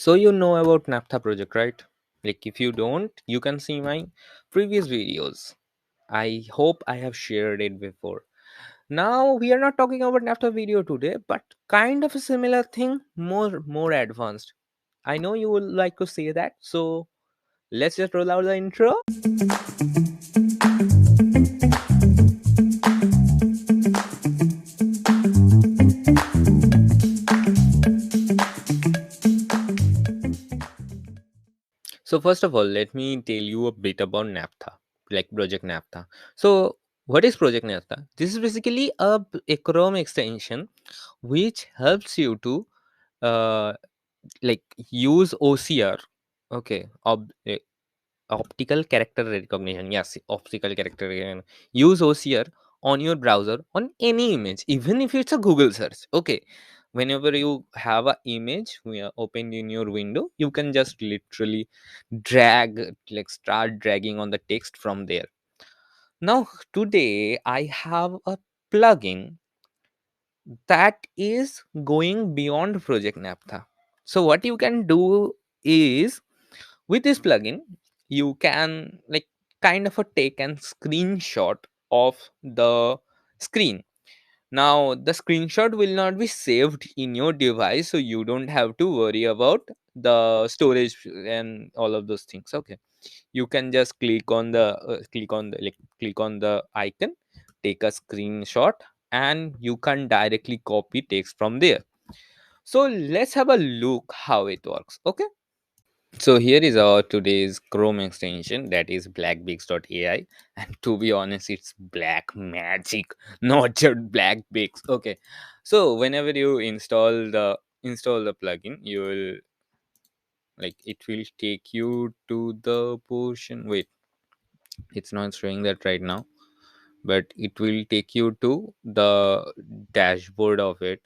So you know about naphtha project, right? Like if you don't, you can see my previous videos. I hope I have shared it before. Now we are not talking about naphtha video today, but kind of a similar thing, more advanced. I know you would like to say that, so let's just roll out the intro. So first of all, let me tell you a bit about naphtha, like project naphtha. So what is project naphtha? This is basically a chrome extension which helps you to uh, like use OCR. Okay, optical character recognition. Yes, optical character recognition. Use OCR on your browser on any image, even if it's a Google search. Okay, whenever you have a image we are opened in your window, you can just literally start dragging on the text from there. Now today I have a plugin that is going beyond project naphtha. So what you can do is, with this plugin you can like kind of a take an screenshot of the screen. Now the screenshot will not be saved in your device, so you don't have to worry about the storage and all of those things. Okay, you can just click on the icon, take a screenshot, and you can directly copy text from there. So let's have a look how it works. Okay, so here is our today's Chrome extension, that is blackbeaks.ai, and to be honest it's black magic, not just blackbeaks. Okay, so whenever you install the plugin, you will like it will take you to the portion. Wait, it's not showing that right now, but it will take you to the dashboard of it.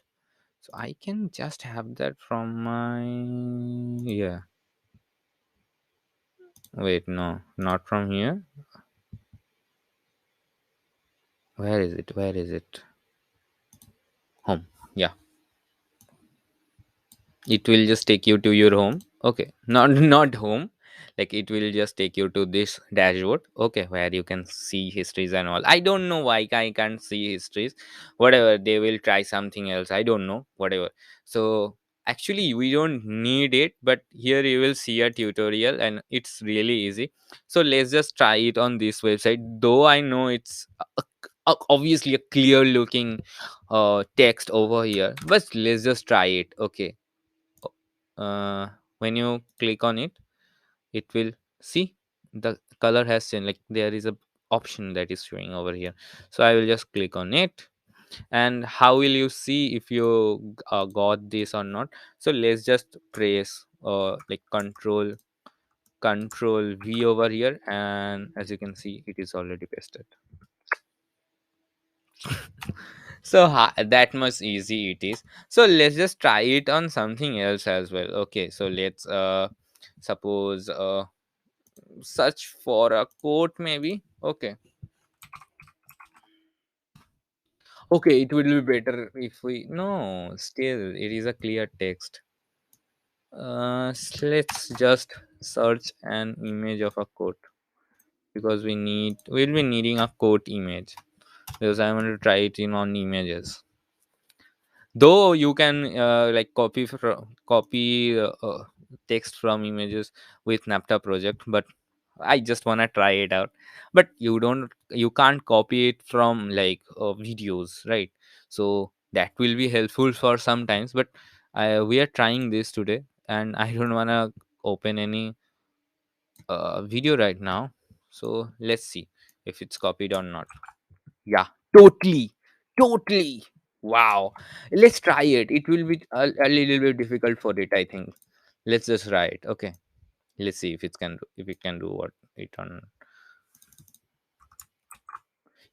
So I can just have that from my, yeah, wait, no, not from here. Where is it? Home. Yeah, it will just take you to your home. Okay, not not home, like it will just take you to this dashboard. Okay, where you can see histories and all. I don't know why I can't see histories. Whatever, they will try something else, I don't know, whatever. So actually we don't need it, but here you will see a tutorial and it's really easy. So let's just try it on this website, though I know it's obviously a clear looking text over here, but let's just try it. Okay, uh, when you click on it, it will see the color has changed, like there is a option that is showing over here. So I will just click on it. And how will you see if you got this or not? So let's just press like control V over here, and as you can see it is already pasted. So that much easy it is. So let's just try it on something else as well. Okay, so let's suppose search for a quote maybe. Okay, okay, it will be better if we, no, still it is a clear text. Let's just search an image of a quote, because we'll be needing a quote image, because I want to try it in on images. Though you can copy text from images with naphtha project, but I just want to try it out. But you can't copy it from like videos, right? So that will be helpful for sometimes, but we are trying this today, and I don't want to open any video right now. So let's see if it's copied or not. Yeah, totally, totally. Wow. Let's try it. It will be a little bit difficult for it, I think. Let's just try it. Okay. Let's see if if it can do what it on.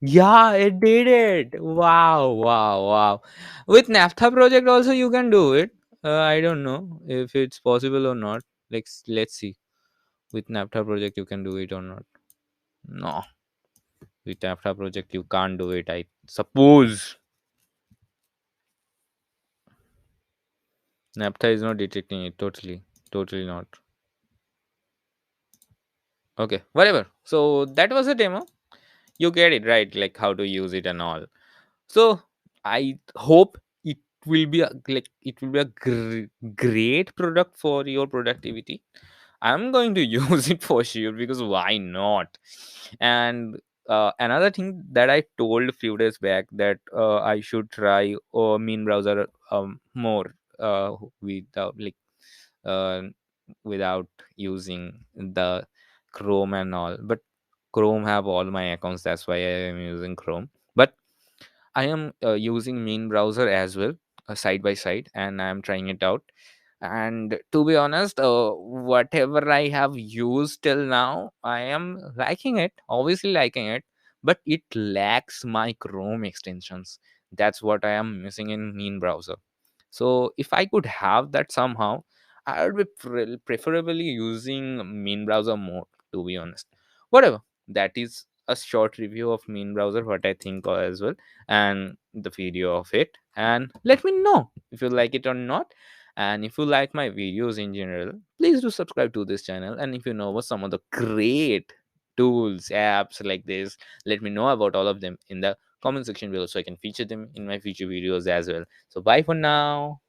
Yeah, it did it. Wow, wow, wow. With naphtha project also you can do it. I don't know if it's possible or not. Like let's see. With naphtha project you can do it or not. No, with naphtha project you can't do it, I suppose. Naphtha is not detecting it totally. Totally not. Okay, whatever. So that was a demo. You get it right, like how to use it and all. So I hope it will be a great product for your productivity. I'm going to use it for sure, because why not? And another thing that I told a few days back, that I should try mean browser more, without uh, without using the Chrome and all. But Chrome have all my accounts, that's why I am using Chrome. But I am using mean browser as well, side by side, and I'm trying it out. And to be honest, whatever I have used till now, I am liking it, obviously liking it, but it lacks my Chrome extensions. That's what I am missing in mean browser. So if I could have that somehow, I would be preferably using mean browser more, to be honest. Whatever. That is a short review of mean browser, what I think as well, and the video of it. And let me know if you like it or not. And if you like my videos in general, please do subscribe to this channel. And if you know about some of the great tools, apps like this, let me know about all of them in the comment section below, so I can feature them in my future videos as well. So bye for now.